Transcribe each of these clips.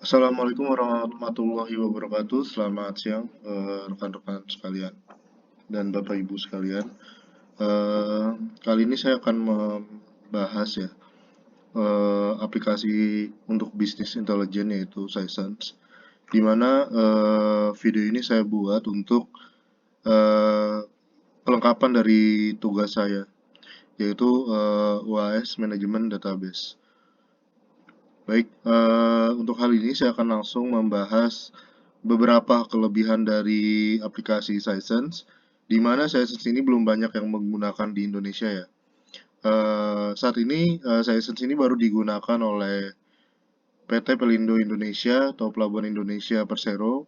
Assalamualaikum warahmatullahi wabarakatuh. Selamat siang, rekan-rekan sekalian dan Bapak Ibu sekalian. Eh, Kali ini saya akan membahas ya aplikasi untuk bisnis intelijen yaitu Sisense. Di mana video ini saya buat untuk eh, pelengkapan dari tugas saya yaitu UAS Manajemen Database. Baik, untuk hal ini saya akan langsung membahas beberapa kelebihan dari aplikasi Sisense, di mana Sisense ini belum banyak yang menggunakan di Indonesia ya. Saat ini Sisense ini baru digunakan oleh PT Pelindo Indonesia atau Pelabuhan Indonesia Persero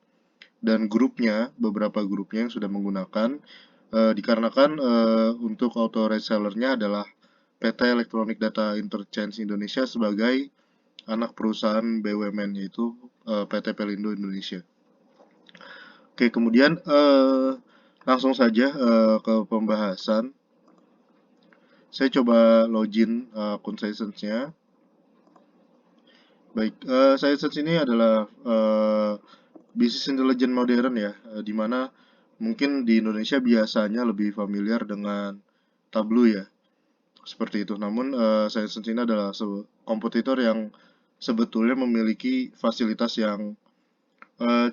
dan grupnya, beberapa grupnya yang sudah menggunakan, dikarenakan untuk auto resellernya adalah PT Electronic Data Interchange Indonesia sebagai anak perusahaan BUMN yaitu PT Pelindo Indonesia. Oke, kemudian langsung saja ke pembahasan. Saya coba login akun Sisense-nya. Baik, Sisense ini adalah bisnis intelijen modern ya, di mana mungkin di Indonesia biasanya lebih familiar dengan Tableau ya, seperti itu. Namun Sisense ini adalah kompetitor yang sebetulnya memiliki fasilitas yang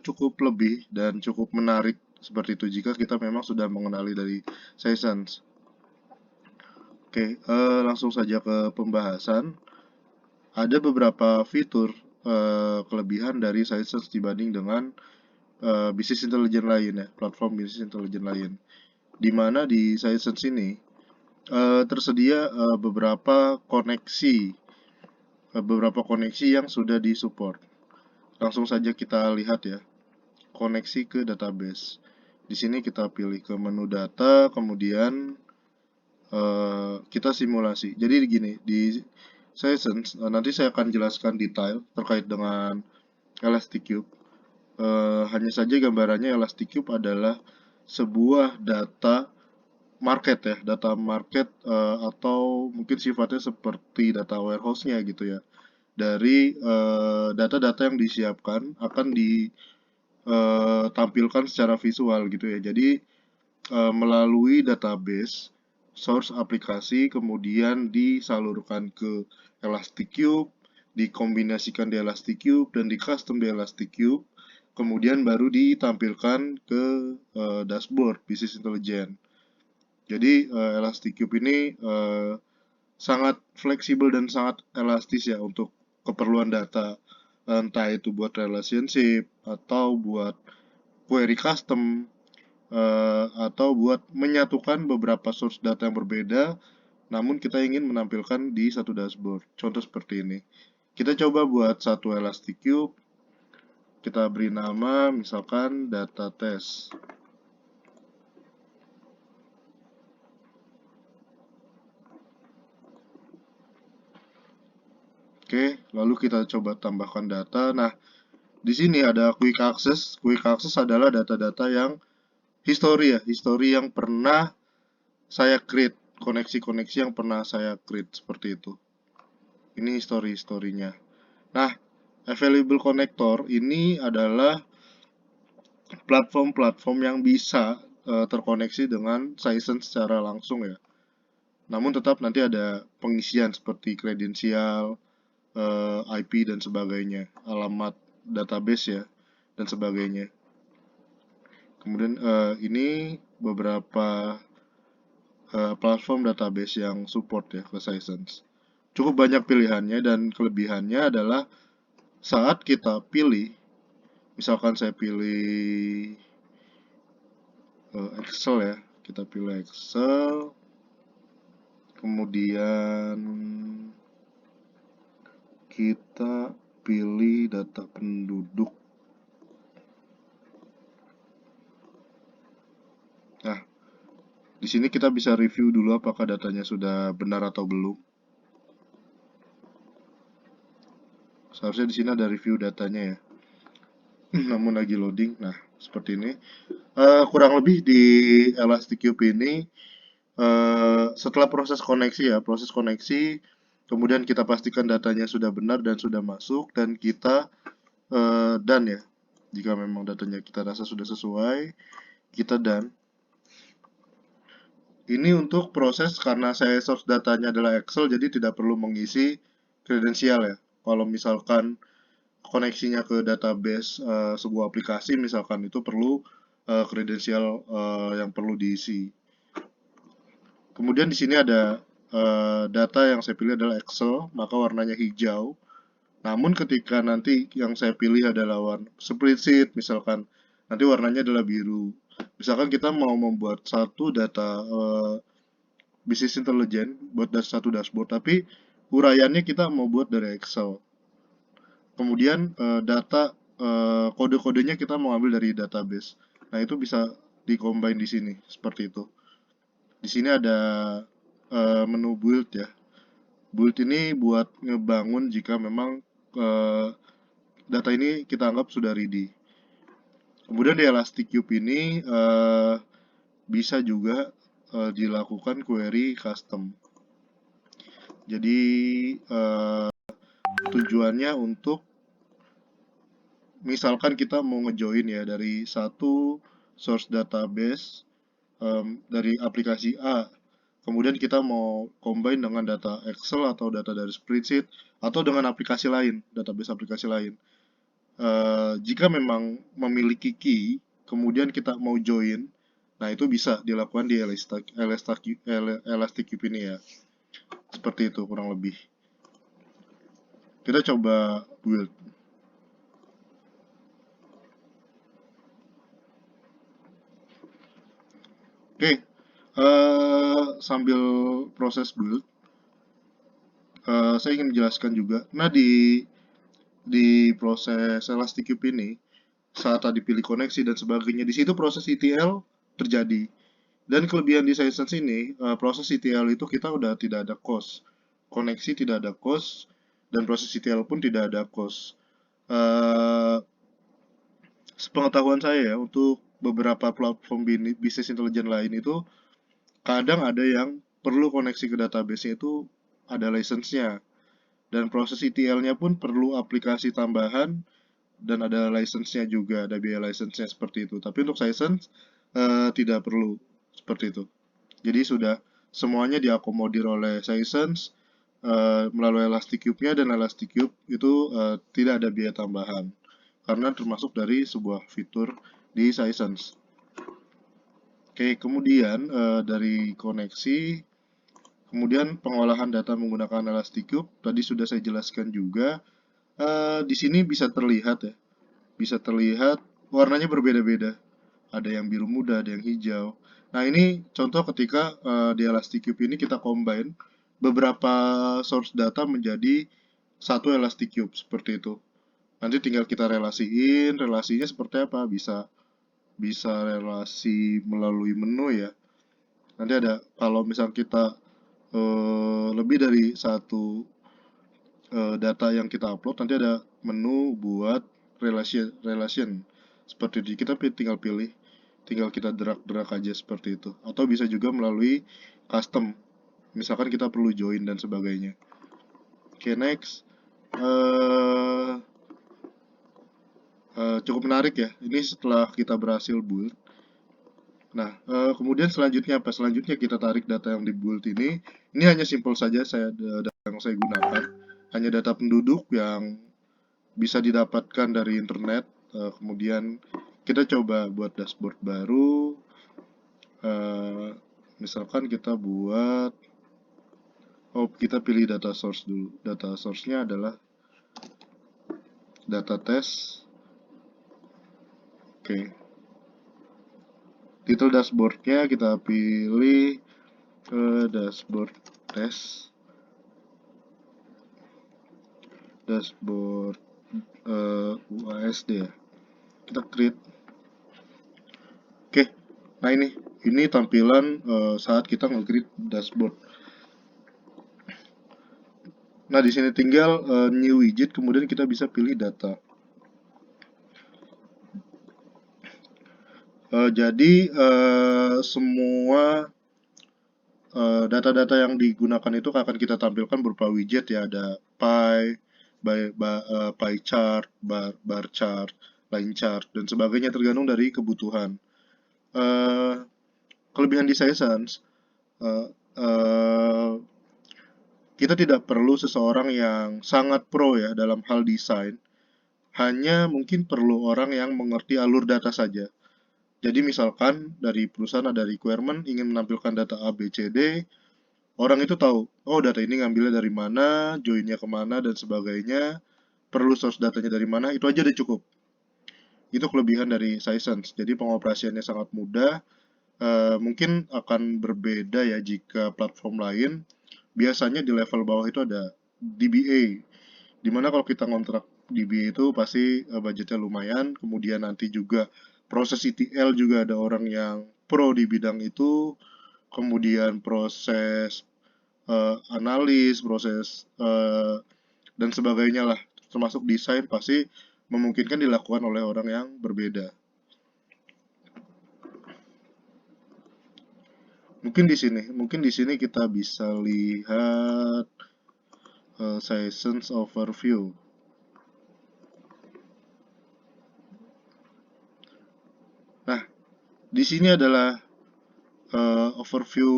cukup lebih dan cukup menarik seperti itu jika kita memang sudah mengenali dari Sisense. Oke, langsung saja ke pembahasan. Ada beberapa fitur kelebihan dari Sisense dibanding dengan bisnis intelijen lain ya, platform bisnis intelijen lain. Di mana di Sisense ini tersedia beberapa koneksi yang sudah disupport. Langsung saja kita lihat ya, koneksi ke database. Di sini kita pilih ke menu data, kemudian kita simulasi. Jadi gini, di Sisense nanti saya akan jelaskan detail terkait dengan Elasticube. Hanya saja gambarannya Elasticube adalah sebuah data market ya, data market atau mungkin sifatnya seperti data warehouse-nya gitu ya. Dari data-data yang disiapkan akan ditampilkan secara visual gitu ya. Jadi melalui database, source aplikasi, kemudian disalurkan ke Elasticube, dikombinasikan di Elasticube, dan di custom di Elasticube, kemudian baru ditampilkan ke dashboard bisnis intelijen. Jadi Elasticube ini sangat fleksibel dan sangat elastis ya untuk keperluan data, entah itu buat relationship atau buat query custom atau buat menyatukan beberapa source data yang berbeda, namun kita ingin menampilkan di satu dashboard. Contoh seperti ini. Kita coba buat satu Elasticube, kita beri nama misalkan data test. Oke, lalu kita coba tambahkan data. Nah, di sini ada quick access. Quick access adalah data-data yang history ya, history yang pernah saya create, koneksi-koneksi yang pernah saya create seperti itu. Ini history-historinya. Nah, available connector ini adalah platform-platform yang bisa terkoneksi dengan Sisense secara langsung ya. Namun tetap nanti ada pengisian seperti kredensial, IP dan sebagainya, alamat database ya dan sebagainya. Kemudian ini beberapa platform database yang support ya ke Sisense. Cukup banyak pilihannya dan kelebihannya adalah saat kita pilih, misalkan saya pilih Excel ya, kita pilih Excel, kemudian kita pilih data penduduk. Nah, di sini kita bisa review dulu apakah datanya sudah benar atau belum. Seharusnya di sini ada review datanya ya. Namun lagi loading. Nah, seperti ini. Kurang lebih di Elasticube ini setelah proses koneksi, kemudian kita pastikan datanya sudah benar dan sudah masuk, dan kita done ya. Jika memang datanya kita rasa sudah sesuai, kita done. Ini untuk proses karena saya source datanya adalah Excel, jadi tidak perlu mengisi kredensial ya. Kalau misalkan koneksinya ke database sebuah aplikasi misalkan itu perlu kredensial yang perlu diisi. Kemudian di sini ada data yang saya pilih adalah Excel, maka warnanya hijau. Namun ketika nanti yang saya pilih adalah warna spreadsheet misalkan, nanti warnanya adalah biru. Misalkan kita mau membuat satu data bisnis intelijen buat satu dashboard, tapi uraiannya kita mau buat dari Excel. Kemudian data kode-kodenya kita mau ambil dari database. Nah, itu bisa di-combine di sini seperti itu. Di sini ada menu build ya. Build ini buat ngebangun jika memang data ini kita anggap sudah ready. Kemudian di Elastic Cube ini bisa juga dilakukan query custom. Jadi tujuannya untuk misalkan kita mau ngejoin ya dari satu source database dari aplikasi A, kemudian kita mau combine dengan data Excel atau data dari spreadsheet atau dengan aplikasi lain, database aplikasi lain. Jika memang memiliki key, kemudian kita mau join, nah itu bisa dilakukan di Elastic Cube ini ya. Seperti itu kurang lebih. Kita coba build. Oke, sambil proses build, saya ingin menjelaskan juga. Nah, di proses Elastic Cube ini, saat tadi pilih koneksi dan sebagainya, di situ proses ETL terjadi. Dan kelebihan di Sisense ini, proses ETL itu kita udah tidak ada cost. Koneksi tidak ada cost, dan proses ETL pun tidak ada cost. Sepengetahuan saya ya, untuk beberapa platform bisnis intelijen lain itu, kadang ada yang perlu koneksi ke database-nya itu ada license-nya. Dan proses ETL-nya pun perlu aplikasi tambahan dan ada license-nya juga, ada biaya license-nya seperti itu. Tapi untuk Sisense tidak perlu seperti itu. Jadi sudah semuanya diakomodir oleh Sisense melalui Elastic Cube-nya, dan Elastic Cube itu tidak ada biaya tambahan karena termasuk dari sebuah fitur di Sisense. Oke, kemudian dari koneksi, kemudian pengolahan data menggunakan Elastic Cube tadi sudah saya jelaskan juga. Di sini bisa terlihat ya, bisa terlihat warnanya berbeda-beda. Ada yang biru muda, ada yang hijau. Nah, ini contoh ketika di Elastic Cube ini kita combine beberapa source data menjadi satu Elastic Cube seperti itu. Nanti tinggal kita relasiin, relasinya seperti apa? Bisa relasi melalui menu ya. Nanti ada kalau misal kita lebih dari satu data yang kita upload, nanti ada menu buat relation seperti itu. Kita tinggal pilih, tinggal kita drag aja seperti itu. Atau bisa juga melalui custom, misalkan kita perlu join dan sebagainya. Oke, next. Cukup menarik ya, ini setelah kita berhasil build. Nah, kemudian selanjutnya apa? Selanjutnya kita tarik data yang di build ini. Ini hanya simple saja data yang saya gunakan. Hanya data penduduk yang bisa didapatkan dari internet. Kemudian kita coba buat dashboard baru. Misalkan kita buat, kita pilih data source dulu. Data source-nya adalah data test. Oke. Title dashboard-nya kita pilih dashboard test. Dashboard UASD ya. Kita create. Oke. Nah, ini tampilan saat kita nge-create dashboard. Nah, di sini tinggal new widget, kemudian kita bisa pilih data. Jadi semua data-data yang digunakan itu akan kita tampilkan berupa widget ya, ada pie, pie chart, bar chart, line chart, dan sebagainya tergantung dari kebutuhan. Eh, Kelebihan di Sessions, eh, eh, kita tidak perlu seseorang yang sangat pro ya dalam hal desain, hanya mungkin perlu orang yang mengerti alur data saja. Jadi misalkan dari perusahaan ada requirement ingin menampilkan data A, B, C, D, orang itu tahu, oh data ini ngambilnya dari mana, joinnya kemana, dan sebagainya, perlu source datanya dari mana, itu aja udah cukup. Itu kelebihan dari Sisense. Jadi pengoperasiannya sangat mudah. Mungkin akan berbeda ya jika platform lain. Biasanya di level bawah itu ada DBA. Dimana kalau kita ngontrak DBA itu pasti budgetnya lumayan. Kemudian nanti juga proses ETL juga ada orang yang pro di bidang itu. Kemudian proses analis, proses dan sebagainya lah. Termasuk desain pasti memungkinkan dilakukan oleh orang yang berbeda. Mungkin di sini kita bisa lihat Sessions overview. Nah, di sini adalah overview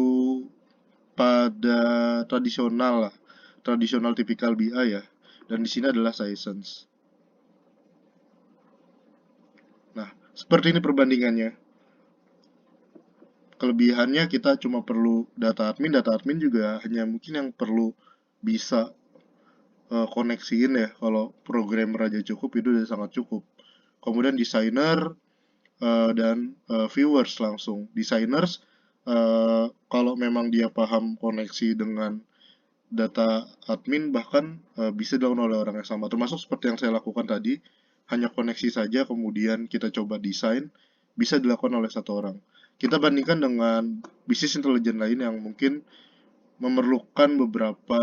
pada tradisional lah, tradisional typical BI ya. Dan di sini adalah Sessions. Nah, seperti ini perbandingannya. Kelebihannya kita cuma perlu data admin juga hanya mungkin yang perlu bisa koneksiin ya. Kalau programmer aja cukup itu udah sangat cukup. Kemudian desainer dan viewers langsung. Designers kalau memang dia paham koneksi dengan data admin bahkan bisa dilakukan oleh orang yang sama. Termasuk seperti yang saya lakukan tadi, hanya koneksi saja kemudian kita coba desain, bisa dilakukan oleh satu orang. Kita bandingkan dengan bisnis intelijen lain yang mungkin memerlukan beberapa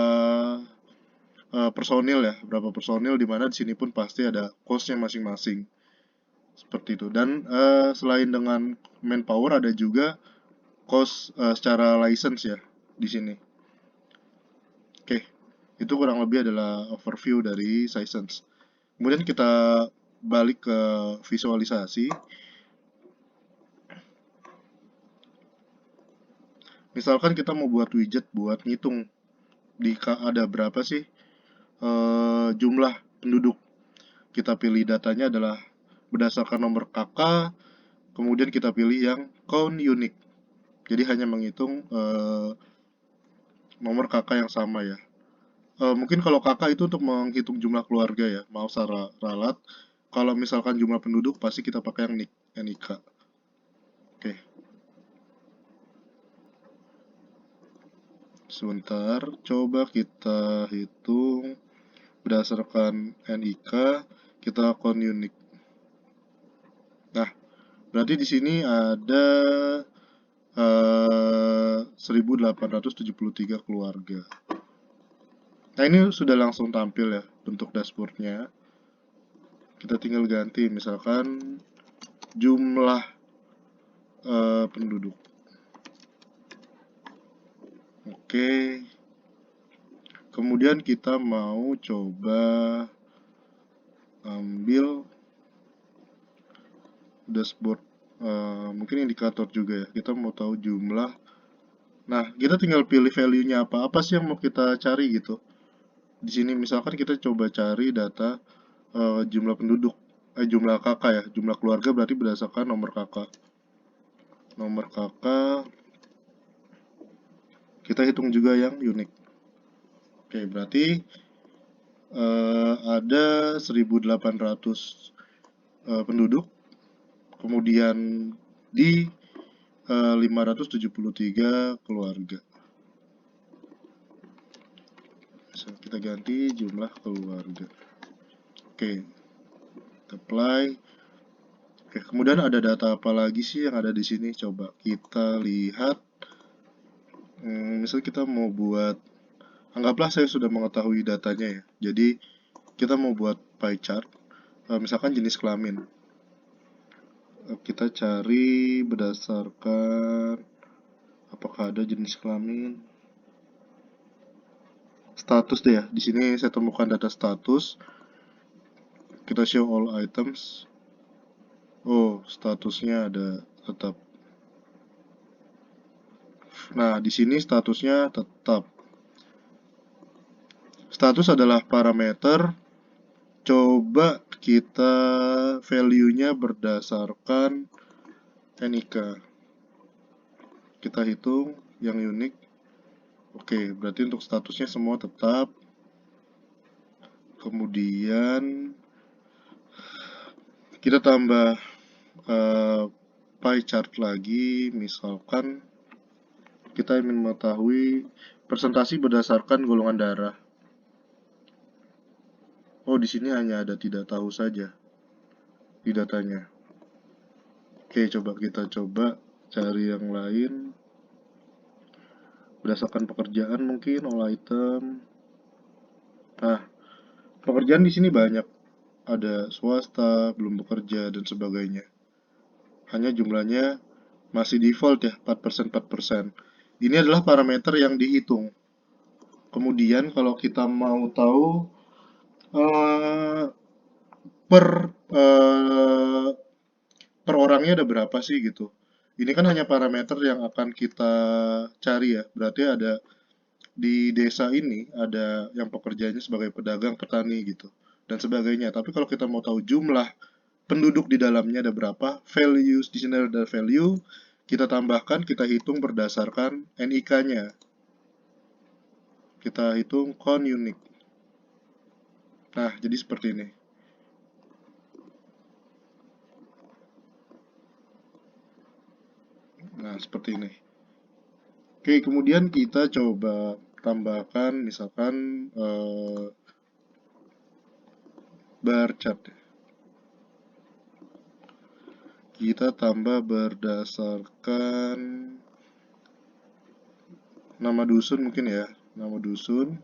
personil ya, beberapa personil di mana di sini pun pasti ada cost-nya masing-masing. Seperti itu. Dan selain dengan manpower ada juga cost secara license ya di sini. Oke, itu kurang lebih adalah overview dari Sisense. Kemudian kita balik ke visualisasi. Misalkan kita mau buat widget buat ngitung ada berapa sih jumlah penduduk. Kita pilih datanya adalah berdasarkan nomor KK, kemudian kita pilih yang count unique. Jadi hanya menghitung nomor KK yang sama ya. Mungkin kalau kakak itu untuk menghitung jumlah keluarga ya, mau ralat. Kalau misalkan jumlah penduduk pasti kita pakai yang NIK. Oke, sebentar. Coba kita hitung berdasarkan NIK, kita count unique. Nah, berarti di sini ada 1873 keluarga. Nah, ini sudah langsung tampil ya bentuk dashboardnya. Kita tinggal ganti misalkan jumlah penduduk. Oke. Kemudian kita mau coba ambil dashboard, mungkin indikator juga ya. Kita mau tahu jumlah. Nah, kita tinggal pilih value-nya apa. Apa sih yang mau kita cari gitu. Di sini misalkan kita coba cari data jumlah penduduk. Jumlah kakak ya. Jumlah keluarga berarti berdasarkan nomor kakak. Nomor kakak. Kita hitung juga yang unik. Oke, berarti ada 1800 penduduk, kemudian di 573 keluarga. Kita ganti jumlah keluarga. Oke, apply. Oke, kemudian ada data apa lagi sih yang ada di sini? Coba kita lihat. Misal kita mau buat, anggaplah saya sudah mengetahui datanya ya. Jadi kita mau buat pie chart. Misalkan jenis kelamin. Kita cari berdasarkan apakah ada jenis kelamin. status deh ya. Di sini saya temukan data status. Kita show all items. Oh, statusnya ada tetap. Nah, di sini statusnya tetap. Status adalah parameter. Coba kita value-nya berdasarkan NIK. Kita hitung yang unik. Oke, berarti untuk statusnya semua tetap. Kemudian kita tambah pie chart lagi. Misalkan kita ingin mengetahui presentasi berdasarkan golongan darah. Oh, di sini hanya ada tidak tahu saja di datanya. Oke, kita coba cari yang lain. Berdasarkan pekerjaan mungkin all item. Nah, pekerjaan di sini banyak. Ada swasta, belum bekerja, dan sebagainya. Hanya jumlahnya masih default ya, 4%, 4%. Ini adalah parameter yang dihitung. Kemudian kalau kita mau tahu eh, per eh, per orangnya ada berapa sih gitu. Ini kan hanya parameter yang akan kita cari ya. Berarti ada di desa ini ada yang pekerjaannya sebagai pedagang, petani gitu dan sebagainya. Tapi kalau kita mau tahu jumlah penduduk di dalamnya ada berapa, values di sini ada value, kita tambahkan, kita hitung berdasarkan NIK-nya. Kita hitung count unique. Nah, jadi seperti ini. Nah, seperti ini. Oke, kemudian kita coba tambahkan misalkan bar chart. Kita tambah berdasarkan nama dusun mungkin ya, nama dusun.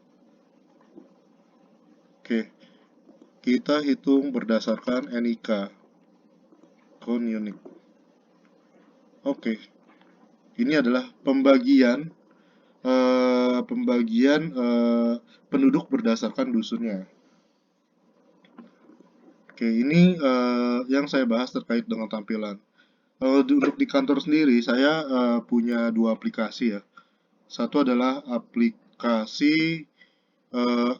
Oke, kita hitung berdasarkan NIK, count unique. Oke, ini adalah pembagian penduduk berdasarkan dusunnya. Oke, ini yang saya bahas terkait dengan tampilan. Untuk di kantor sendiri, saya punya dua aplikasi ya. Satu adalah aplikasi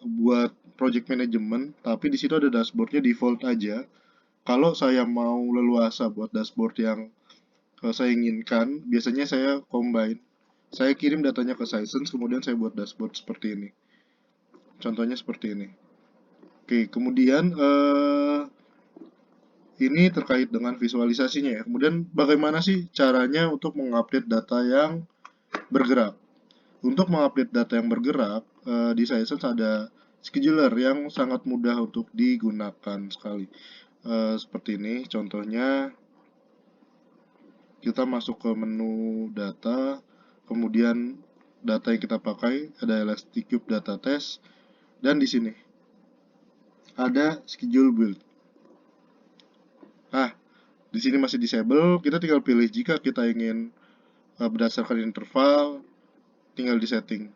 buat project management, tapi di situ ada dashboardnya default aja. Kalau saya mau leluasa buat dashboard yang saya inginkan, biasanya saya combine. Saya kirim datanya ke Sisense, kemudian saya buat dashboard seperti ini. Contohnya seperti ini. Oke, kemudian ini terkait dengan visualisasinya ya. Kemudian bagaimana sih caranya untuk mengupdate data yang bergerak? Untuk mengupdate data yang bergerak, di Sisense ada scheduler yang sangat mudah untuk digunakan sekali. Seperti ini, contohnya kita masuk ke menu data, kemudian data yang kita pakai ada Elastic Cube Data Test, dan di sini ada schedule build. Nah, di sini masih disable, kita tinggal pilih jika kita ingin berdasarkan interval, tinggal di setting.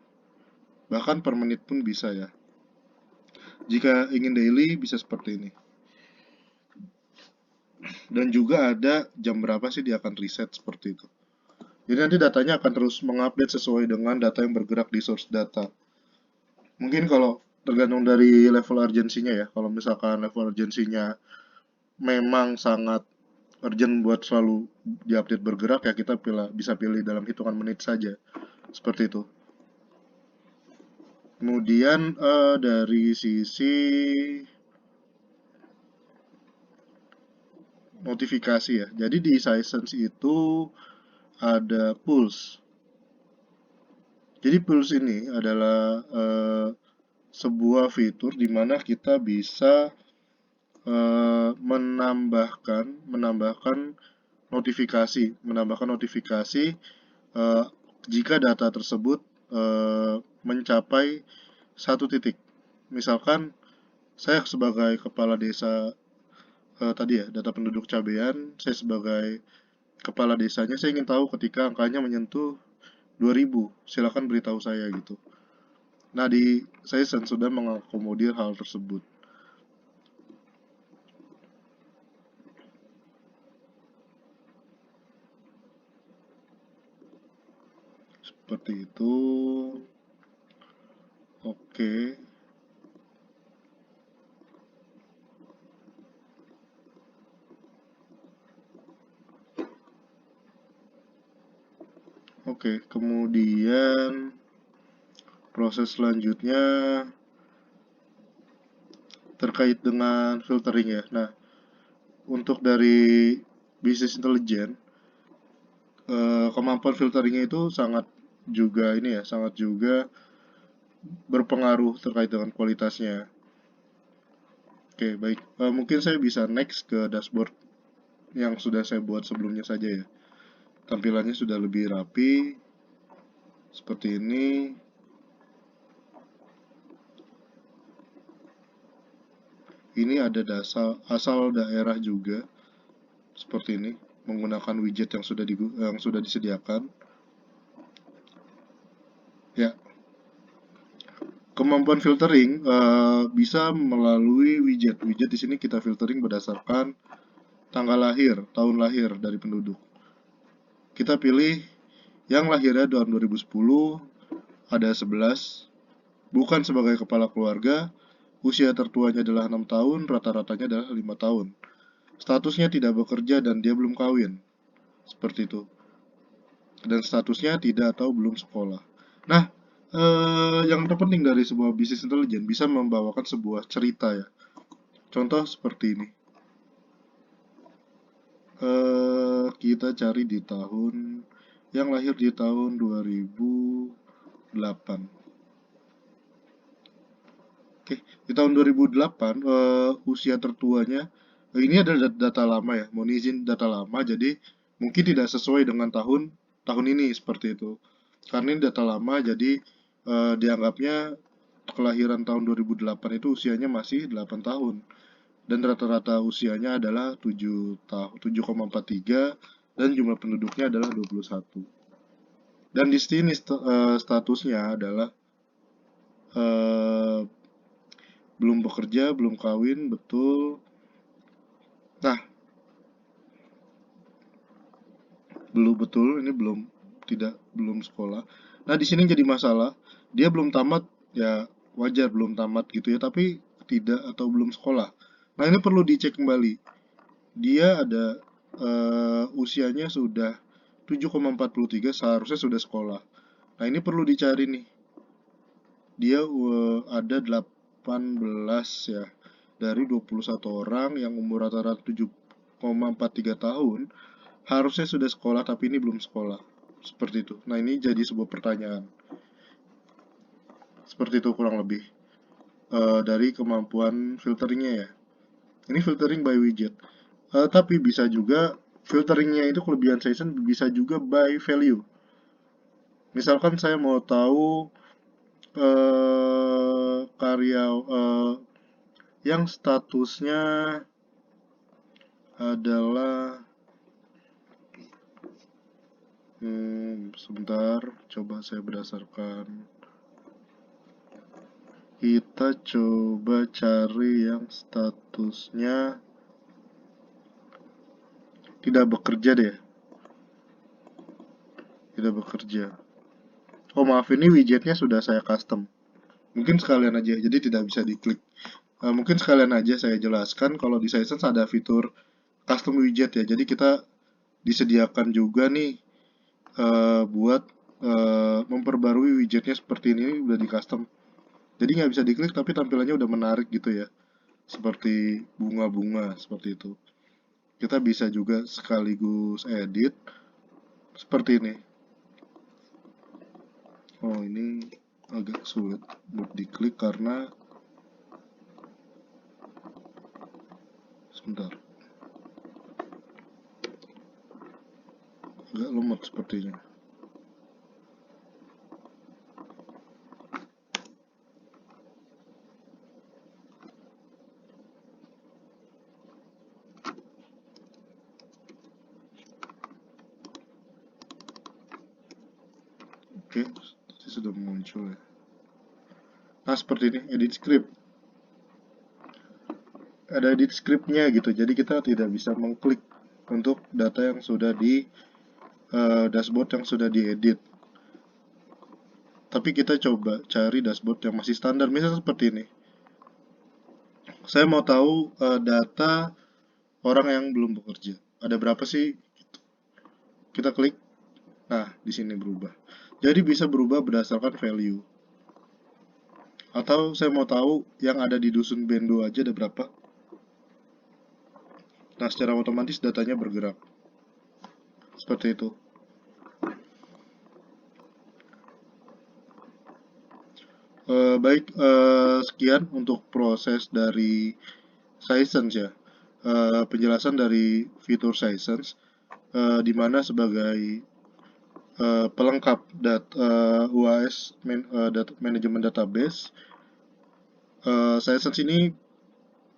Bahkan per menit pun bisa ya. Jika ingin daily bisa seperti ini. Dan juga ada jam berapa sih dia akan reset seperti itu. Jadi nanti datanya akan terus mengupdate sesuai dengan data yang bergerak di source data. Mungkin kalau tergantung dari level urgensinya ya. Kalau misalkan level urgensinya memang sangat urgent buat selalu diupdate bergerak ya kita bisa pilih dalam hitungan menit saja. Seperti itu. Kemudian dari sisi notifikasi ya. Jadi di Sisense itu ada Pulse. Jadi Pulse ini adalah sebuah fitur di mana kita bisa menambahkan notifikasi jika data tersebut mencapai satu titik. Misalkan saya sebagai kepala desa tadi ya, data penduduk cabean, saya sebagai kepala desanya, saya ingin tahu ketika angkanya menyentuh 2000, silakan beritahu saya gitu. Nah, di Saison sudah mengakomodir hal tersebut. Seperti itu. Oke. Oke, kemudian proses selanjutnya terkait dengan filtering ya. Nah, untuk dari bisnis intelijen, kemampuan filteringnya itu sangat juga ini ya, sangat juga berpengaruh terkait dengan kualitasnya. Oke, baik. Mungkin saya bisa next ke dashboard yang sudah saya buat sebelumnya saja ya. Tampilannya sudah lebih rapi, seperti ini. Ini ada asal daerah juga, seperti ini, menggunakan widget yang sudah disediakan. Ya, kemampuan filtering bisa melalui widget. Widget di sini kita filtering berdasarkan tanggal lahir, tahun lahir dari penduduk. Kita pilih yang lahirnya tahun 2010, ada 11, bukan sebagai kepala keluarga, usia tertuanya adalah 6 tahun, rata-ratanya adalah 5 tahun. Statusnya tidak bekerja dan dia belum kawin. Seperti itu. Dan statusnya tidak atau belum sekolah. Nah, yang terpenting dari sebuah bisnis intelijen bisa membawakan sebuah cerita ya. Contoh seperti ini. Kita cari di tahun yang lahir di tahun 2008. Oke, di tahun 2008 usia tertuanya ini adalah data lama ya. Mohon izin data lama, jadi mungkin tidak sesuai dengan tahun ini seperti itu. Karena ini data lama, jadi dianggapnya kelahiran tahun 2008 itu usianya masih 8 tahun. Dan rata-rata usianya adalah 7,43 dan jumlah penduduknya adalah 21. Dan di sini statusnya adalah eh, belum bekerja, belum kawin, betul. Nah, ini belum sekolah. Nah, di sini jadi masalah. Dia belum tamat, ya wajar belum tamat gitu ya, tapi tidak atau belum sekolah. Nah, ini perlu dicek kembali. Dia ada usianya sudah 7,43, seharusnya sudah sekolah. Nah, ini perlu dicari nih. Dia ada 18 ya. Dari 21 orang yang umur rata-rata 7,43 tahun, harusnya sudah sekolah tapi ini belum sekolah. Seperti itu. Nah, ini jadi sebuah pertanyaan. Seperti itu kurang lebih. Dari kemampuan filteringnya ya. Ini filtering by widget. Tapi bisa juga filteringnya itu kelebihan session bisa juga by value. Misalkan saya mau tahu karya yang statusnya adalah sebentar, coba saya berdasarkan. Kita coba cari yang statusnya tidak bekerja deh. Tidak bekerja. Oh maaf, ini widgetnya sudah saya custom. Mungkin sekalian aja, jadi tidak bisa diklik. Mungkin sekalian aja saya jelaskan kalau di Sisense ada fitur custom widget ya. Jadi kita disediakan juga nih buat memperbarui widgetnya seperti ini udah di custom. Jadi nggak bisa diklik tapi tampilannya udah menarik gitu ya. Seperti bunga-bunga seperti itu. Kita bisa juga sekaligus edit seperti ini. Oh ini agak sulit buat diklik karena sebentar, agak lemot sepertinya. Oke, sudah muncul ya. Nah, seperti ini, edit script. Ada edit scriptnya gitu, jadi kita tidak bisa mengklik untuk data yang sudah di dashboard yang sudah diedit. Tapi kita coba cari dashboard yang masih standar, misalnya seperti ini. Saya mau tahu data orang yang belum bekerja. Ada berapa sih? Kita klik. Nah, di sini berubah. Jadi bisa berubah berdasarkan value. Atau saya mau tahu yang ada di dusun Bendo aja ada berapa. Nah, secara otomatis datanya bergerak. Seperti itu. Baik, sekian untuk proses dari Sisense ya. Penjelasan dari fitur Sisense, di mana sebagai pelengkap UAS manajemen database, Sisense ini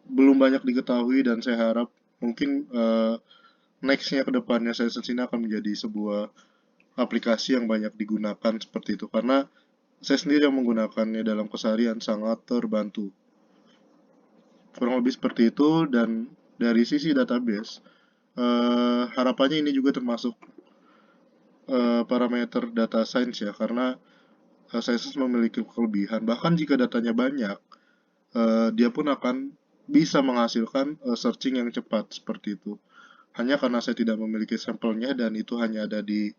belum banyak diketahui dan saya harap mungkin nextnya ke depannya Sisense ini akan menjadi sebuah aplikasi yang banyak digunakan seperti itu, karena saya sendiri yang menggunakannya dalam keseharian sangat terbantu. Kurang lebih seperti itu. Dan dari sisi database, harapannya ini juga termasuk parameter data science ya, karena Sciences memiliki kelebihan. Bahkan jika datanya banyak, dia pun akan bisa menghasilkan searching yang cepat seperti itu. Hanya karena saya tidak memiliki sampelnya dan itu hanya ada di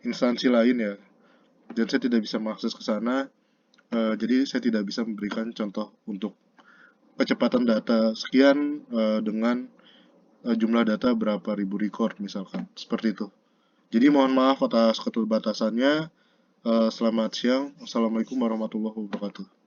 instansi lain ya, dan saya tidak bisa mengakses ke sana, jadi saya tidak bisa memberikan contoh untuk kecepatan data sekian dengan jumlah data berapa ribu record misalkan, seperti itu. Jadi mohon maaf atas keterbatasannya. Selamat siang. Assalamualaikum warahmatullahi wabarakatuh.